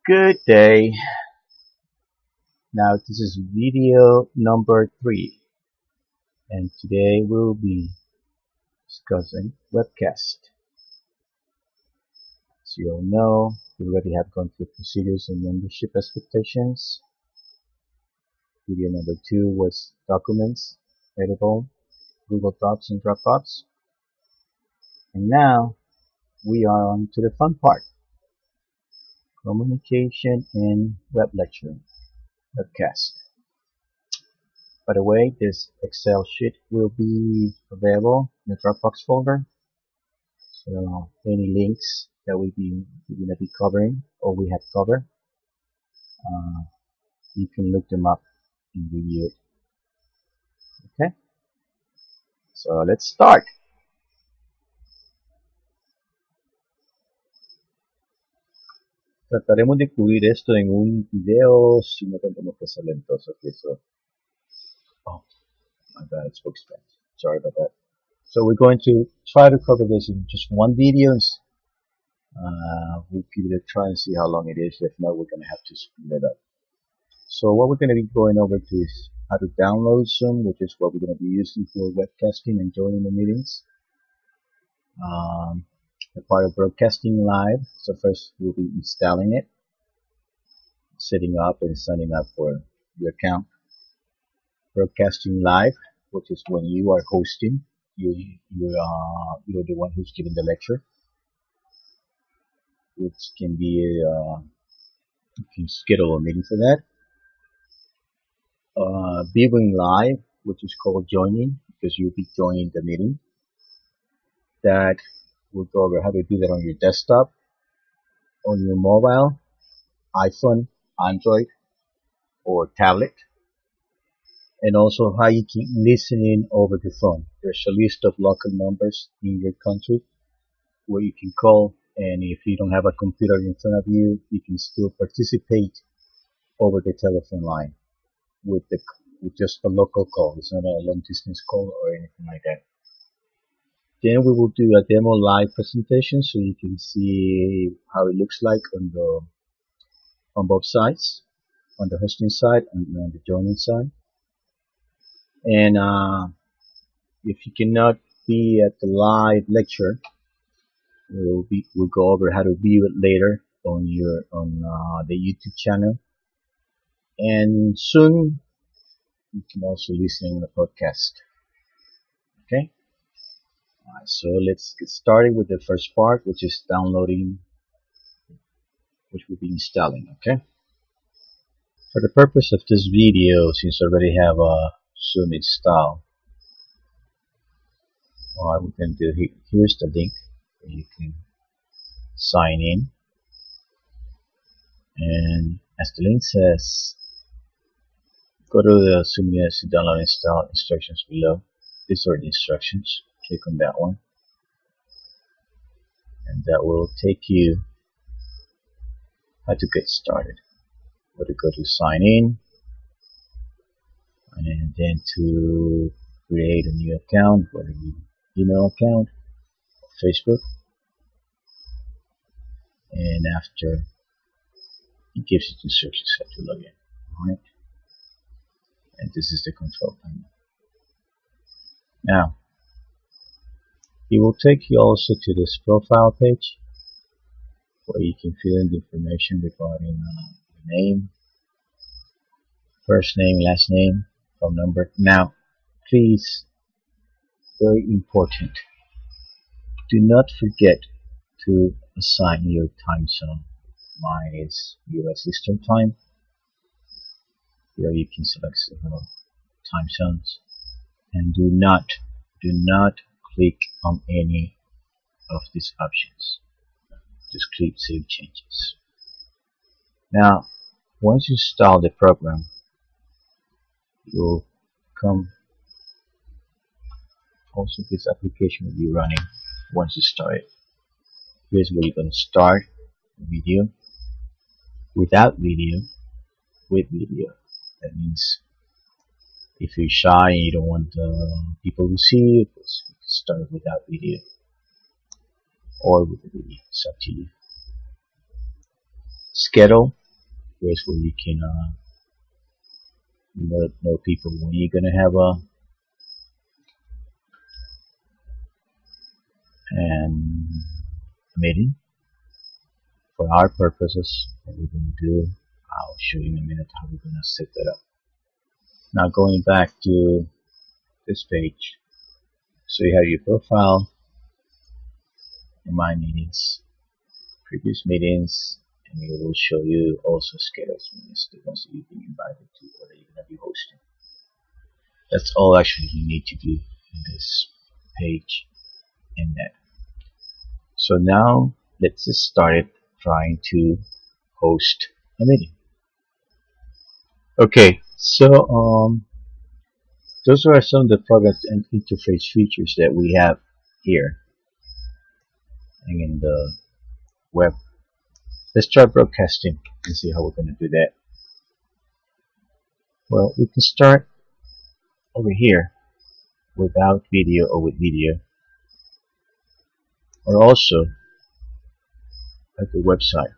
Good day. Now this is video number 3 and today we'll be discussing Webcast. As you all know, we already have gone through procedures and membership expectations. Video number 2 was documents, editable, Google Docs and Dropbox. And now we are on to the fun part. Communication in web lecturing, Webcast. By the way, this Excel sheet will be available in the Dropbox folder. So any links that we're going to be covering or we have covered, you can look them up and review it. Okay, so let's start. Trataremos de cubrir esto en un video si no tendremos que ser lentosos. Oh my god, it's book spent. Sorry about that. So we're going to try to cover this in just one video. We'll give it a try and see how long it is. If not, we're going to have to split it up. So what we're going to be going over to is how to download Zoom, which is what we're going to be using for webcasting and joining the meetings. The part of broadcasting live. So first we'll be installing it, setting up and signing up for your account. Broadcasting live, which is when you are hosting. You're the one who's giving the lecture, which can be you can schedule a meeting for that. Viewing live, which is called joining, because you'll be joining the meeting. That we'll go over how to do that on your desktop, on your mobile, iPhone, Android, or tablet. And also how you can listen in over the phone. There's a list of local numbers in your country where you can call, and if you don't have a computer in front of you, you can still participate over the telephone line with just a local call. It's not a long distance call or anything like that. Then we will do a demo live presentation so you can see how it looks like on both sides, on the hosting side and on the joining side. And if you cannot be at the live lecture, we'll go over how to view it later on the YouTube channel. And soon you can also listen in the podcast. Okay. Alright, so let's get started with the first part, which is downloading, which we'll be installing. Okay. For the purpose of this video, since I already have a Zoom installed, what we can do here's the link where you can sign in, and as the link says, go to the Zoom University download and install instructions below. These are the instructions. Click on that one, and that will take you how to get started. Where to go to sign in, and then to create a new account, whether it be email account or Facebook. And after, it gives you instructions how to log in. Alright, and this is the control panel. Now it will take you also to this profile page where you can fill in the information regarding your name, first name, last name, phone number. Now please, very important, do not forget to assign your time zone. Mine is US Eastern Time. Here you can select several time zones, and do not click on any of these options. Just click Save Changes. Now, once you install the program, you'll come. Also, this application will be running once you start it. Here's where you're going to start the video, without video, with video. That means if you're shy and you don't want people to see you, you can start without video or with the video. It's up to you. schedule, whereas where you can know people when you're gonna have a meeting. For our purposes, what we're gonna do, I'll show you in a minute how we're gonna set that up. Now going back to this page, so you have your profile, and my meetings, previous meetings, and it will show you also scheduled meetings, the ones that you've been invited to or that you're going to be hosting. That's all actually you need to do in this page in that. So now let's just start trying to host a meeting. Okay, so those are some of the product and interface features that we have here and in the web. Let's try broadcasting and see how we're going to do that. Well, we can start over here without video or with video, or also at the website.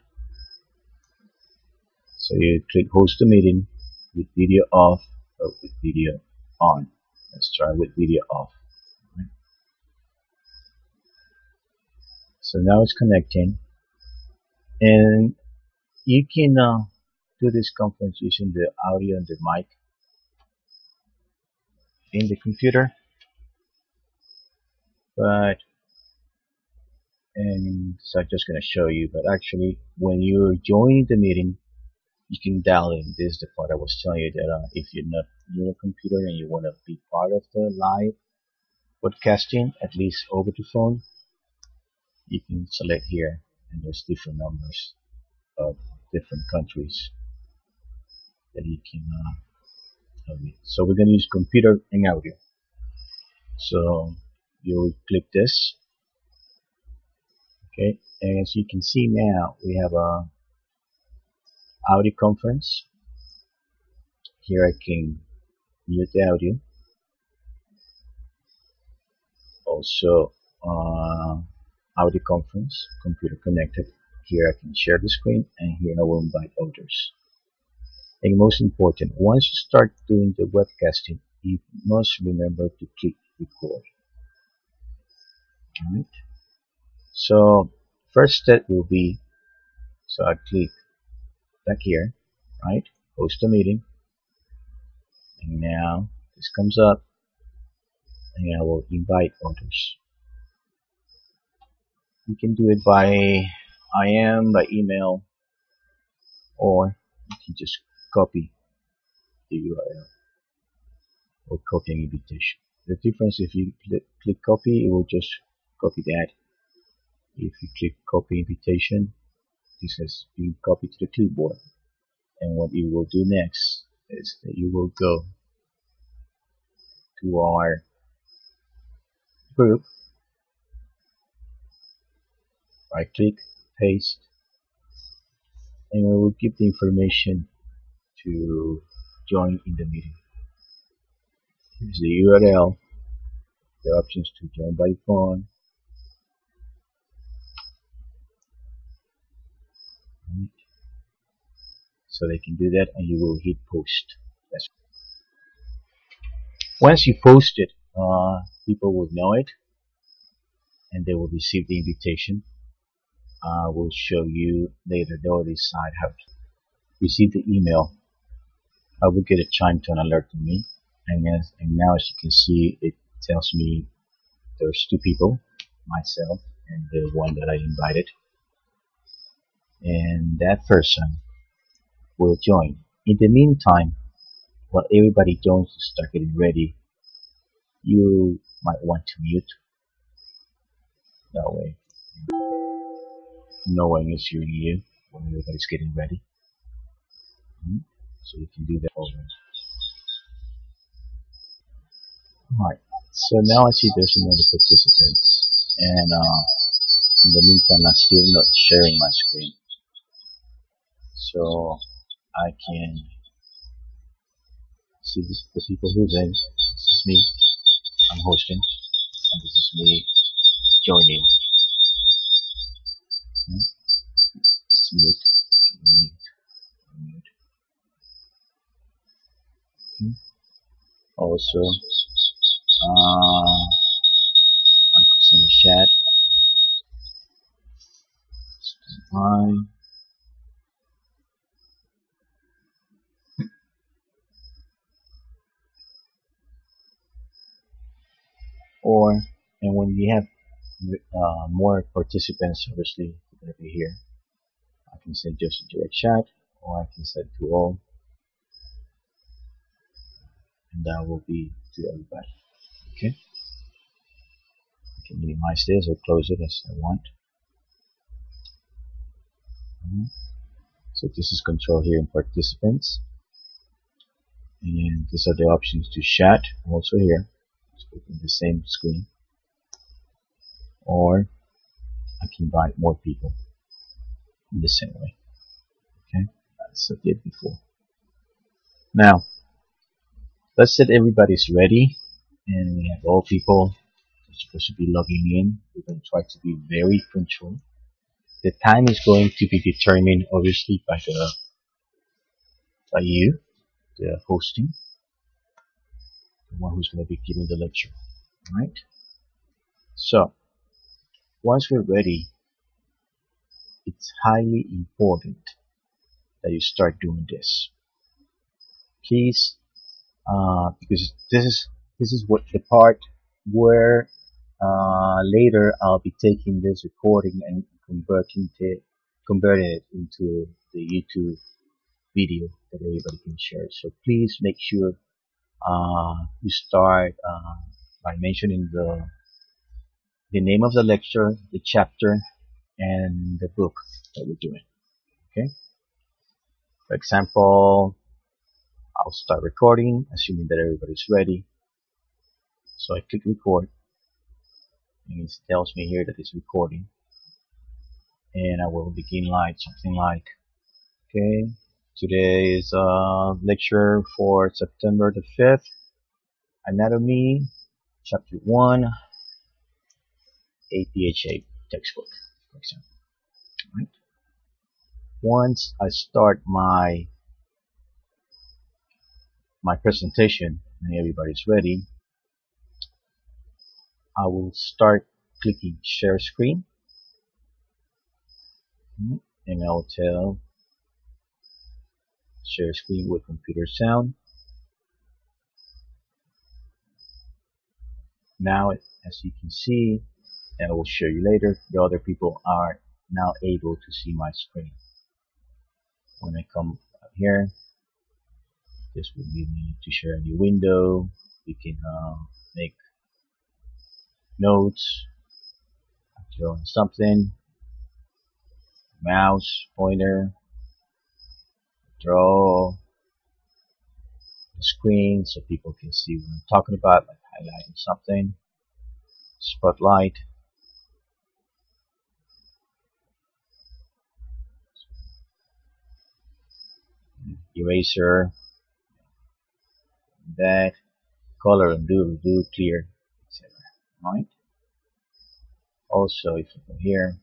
So you click host a meeting with video off or with video on. Let's try with video off. Right. So now it's connecting, and you can do this conference using the audio and the mic in the computer, and so I'm just going to show you, but actually when you're joining the meeting, you can dial in. This is the part I was telling you that if you're not near a computer and you want to be part of the live podcasting, at least over the phone, you can select here, and there's different numbers of different countries that you can have it. So we're going to use computer and audio. So you'll click this, okay, and as you can see now we have a audio conference. Here I can mute the audio. Also audio conference, computer connected. Here I can share the screen, and here I will invite others. And most important, once you start doing the webcasting, you must remember to click record. Alright. So first step will be, so I click back here, right? Host a meeting. And now this comes up, and I will invite others. You can do it by IM, by email, or you can just copy the URL or copy an invitation. The difference, if you click copy, it will just copy that. If you click copy invitation, this has been copied to the clipboard. And what you will do next is that you will go to our group, right click, paste, and it will give the information to join in the meeting. Here's the URL, the options to join by phone, right. So they can do that, and you will hit post. Once you post it, people will know it, and they will receive the invitation. We'll show you later. They will decide how to receive the email. I will get a chime tone alert to me, and now as you can see, it tells me there's two people, myself and the one that I invited, and that person will join. In the meantime, while everybody joins to start getting ready, you might want to mute. That way no one is hearing you when everybody's getting ready. So you can do that over. Alright, so now I see there's another participant, and in the meantime I'm still not sharing my screen. So I can see the people who's in. This is me, I'm hosting, and this is me joining. This Let's mute. Mute. Okay. Also, I'm in the chat. Line. And when we have more participants, obviously, they're going to be here. I can send just a direct chat, or I can send to all, and that will be to everybody. Okay. I can minimize this or close it as I want. So this is control here in participants, and these are the options to chat also here. Just click on the same screen, or I can invite more people in the same way. Okay, as I did before. Now, let's say everybody's ready, and we have all people supposed to be logging in. We're going to try to be very punctual. The time is going to be determined, obviously, by you, the hosting, the one who's going to be giving the lecture. All right. So, once we're ready, it's highly important that you start doing this. Please, because this is what the part where later I'll be taking this recording and converting it into the YouTube video that everybody can share. So please make sure you start by mentioning the name of the lecture, the chapter, and the book that we're doing. Okay. For example, I'll start recording, assuming that everybody's ready. So I click record, and it tells me here that it's recording. And I will begin something like, okay, today is a lecture for September the 5th, Anatomy, Chapter 1, APHA textbook, for example. Right? Once I start my presentation and everybody's ready, I will start clicking share screen, and I'll tell share screen with computer sound. Now, as you can see, and I will show you later, the other people are now able to see my screen. When I come up here, this will give me to share a new window. We can make notes, draw on something, mouse, pointer, draw the screen so people can see what I'm talking about, like highlighting something, spotlight, eraser, that, color, undo, clear, etc. Right? Also, if I go here,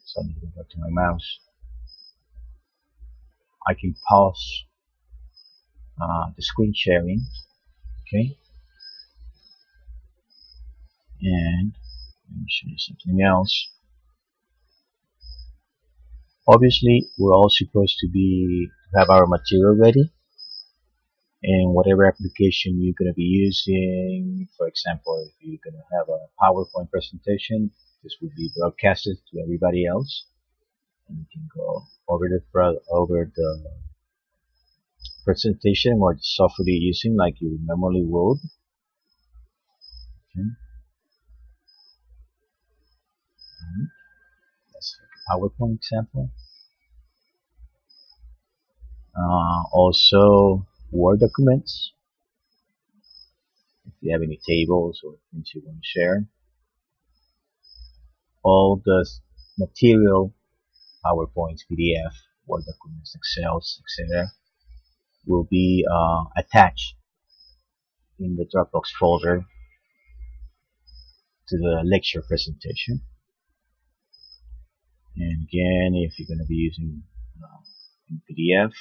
so I'm going to go back to my mouse, I can pause the screen sharing, okay, and let me show you something else. Obviously, we're all supposed to have our material ready, and whatever application you're going to be using. For example, if you're going to have a PowerPoint presentation, this will be broadcasted to everybody else, and you can go over the presentation or the software you're using, like you normally would. Okay. Let's take a PowerPoint example. Also, Word documents. If you have any tables or things you want to share. All the material, PowerPoints, PDF, Word documents, Excels, etc. will be attached in the Dropbox folder to the lecture presentation. And again, if you're going to be using in PDF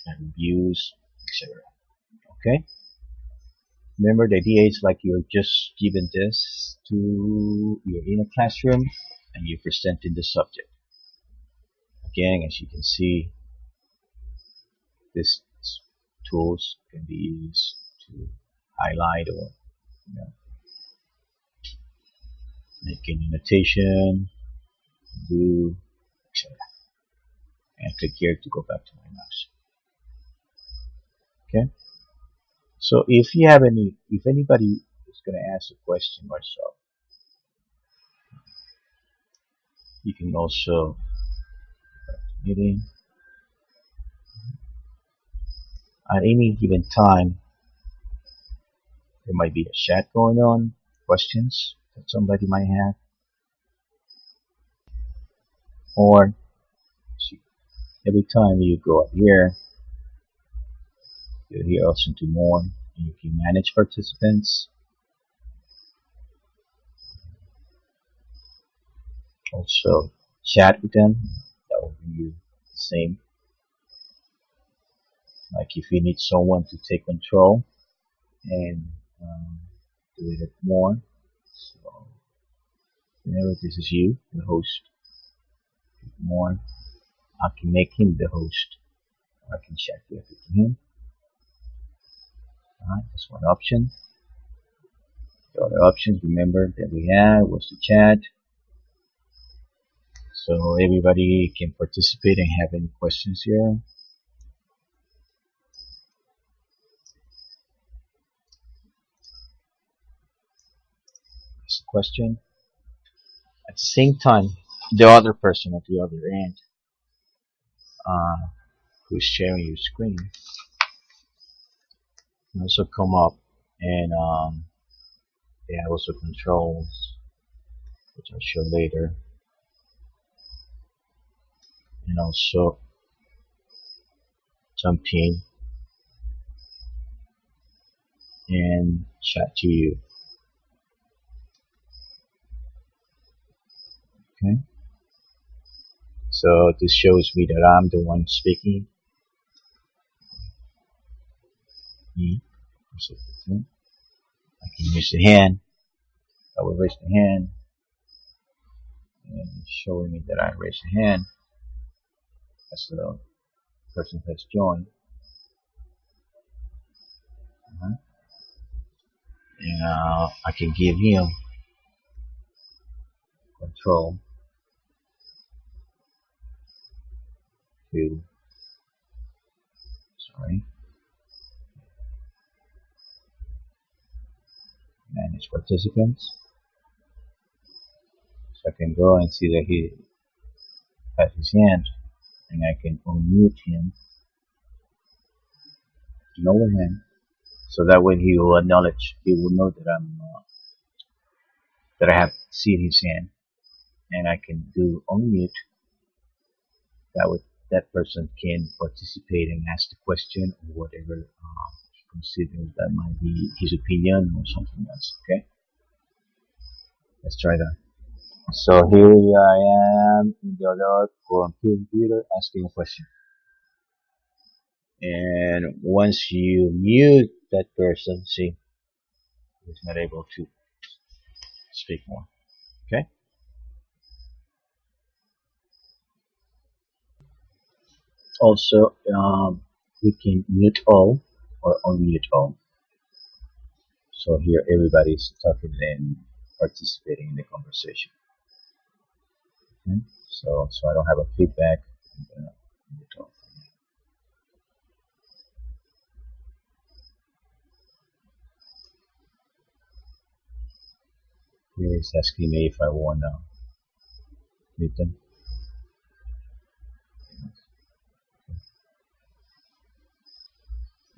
and reviews, etc. Okay. Remember, the idea is like you're just given this you're in a classroom and you're presenting the subject. Again, as you can see, these tools can be used to highlight or make an annotation, do, etc. And click here to go back to my mouse. Okay. So if anybody is going to ask a question or so, you can also meeting at any given time. There might be a chat going on, questions that somebody might have, or every time you go up here, you'll hear option to more, and you can manage participants. Also chat with them. That will be the same. Like if you need someone to take control and do it more. So whenever this is you, the host, more, I can make him the host. I can chat directly to him. Alright, that's one option. The other options, remember, that we had was the chat. So everybody can participate and have any questions here. Ask a question. At the same time, the other person at the other end who's sharing your screen can also come up, and they have also controls, which I'll show later, and also jump in and chat to you. Okay, so this shows me that I'm the one speaking. I can use the hand. I will raise the hand, and it's showing me that I raised the hand as the person has joined. And I can give him control to manage participants. So I can go and see that he has his hand, and I can unmute him, lower hand, so that way he will acknowledge, he will know that that I have seen his hand, and I can do unmute. That way that person can participate and ask the question or whatever he considers that might be his opinion or something else. Okay, let's try that. So here I am in the other computer asking a question. And once you mute that person, see, he's not able to speak more. Okay? Also, we can mute all or unmute all. So here everybody's talking and participating in the conversation. Okay? So I don't have a feedback. I'm gonna mute all. Here it's asking me if I want to mute them.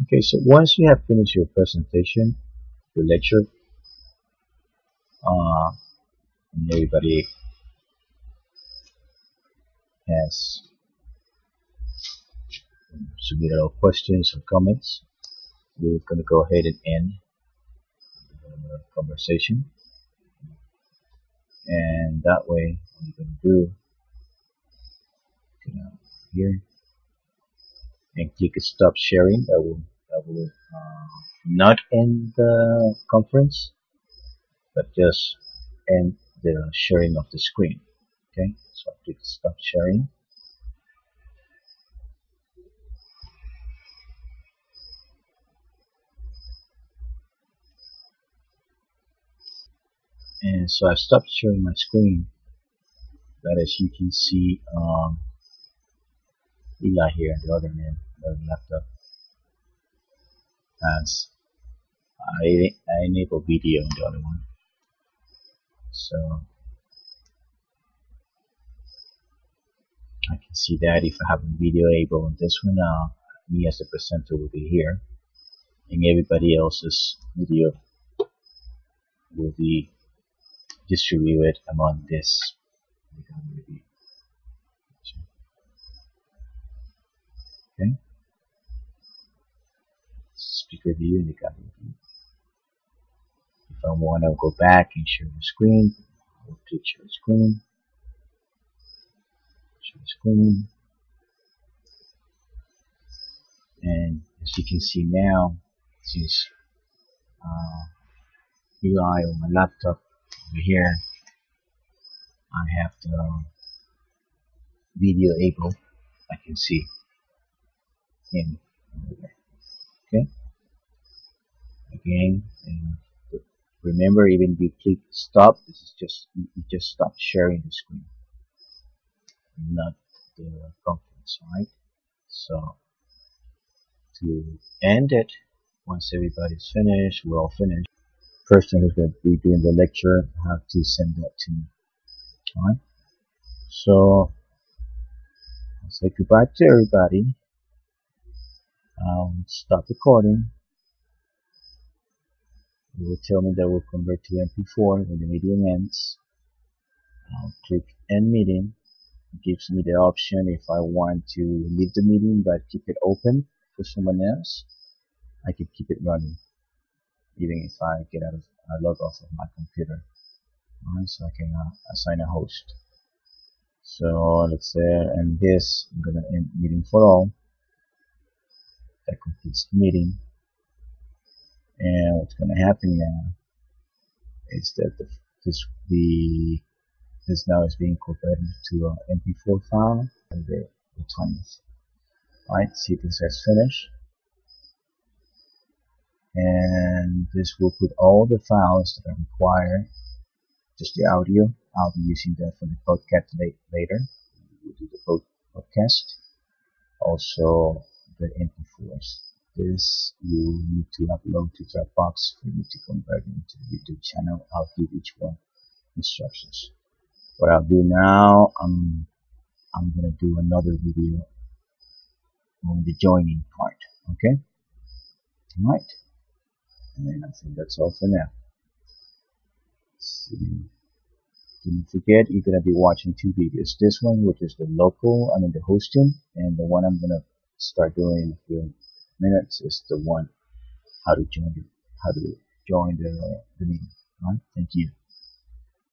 Okay, so once you have finished your presentation, your lecture, and everybody has submitted all questions or comments, we're going to go ahead and end the conversation. And that way, what you're gonna do, here and click stop sharing. That will not end the conference, but just end the sharing of the screen. Okay, so I click stop sharing. And so I stopped sharing my screen. But as you can see, Eli here, the other man, the laptop, has I enable video in the other one. So I can see that if I have a video able on this one, me as the presenter will be here, and everybody else's video will be distributed among this. Okay, speaker view and the camera view. If I want to go back and share the screen, I will click share screen. Share screen. And as you can see now, since UI on my laptop over here, I have the video able. I can see him over there. Okay. Again, remember, even if you click stop, this is just you just stop sharing the screen, not the conference, right? So to end it, once everybody's finished, we're all finished. Person who's going to be doing the lecture have to send that to me. Alright? So I'll say goodbye to everybody. I'll stop recording. It will tell me that we'll convert to MP4 when the meeting ends. I'll click end meeting. It gives me the option if I want to leave the meeting but keep it open for someone else. I can keep it running even if I log off of my computer. Alright, so I can assign a host. So let's say, and this, I'm gonna end meeting for all. That completes the meeting. And what's gonna happen now is that this now is being converted to an MP4 file on the 20th. Alright, see this says finish. And this will put all the files that are required, just the audio. I'll be using that for the podcast later. We'll do the podcast. Also the MP4s. This you need to upload to Dropbox for you to convert it into the YouTube channel. I'll give each one instructions. What I'll do now, I'm gonna do another video on the joining part. Okay? Alright. And I think that's all for now. Don't forget, you're going to be watching two videos. This one, which is the the hosting, and the one I'm going to start doing in a few minutes is the one how to join the meeting. Alright, thank you.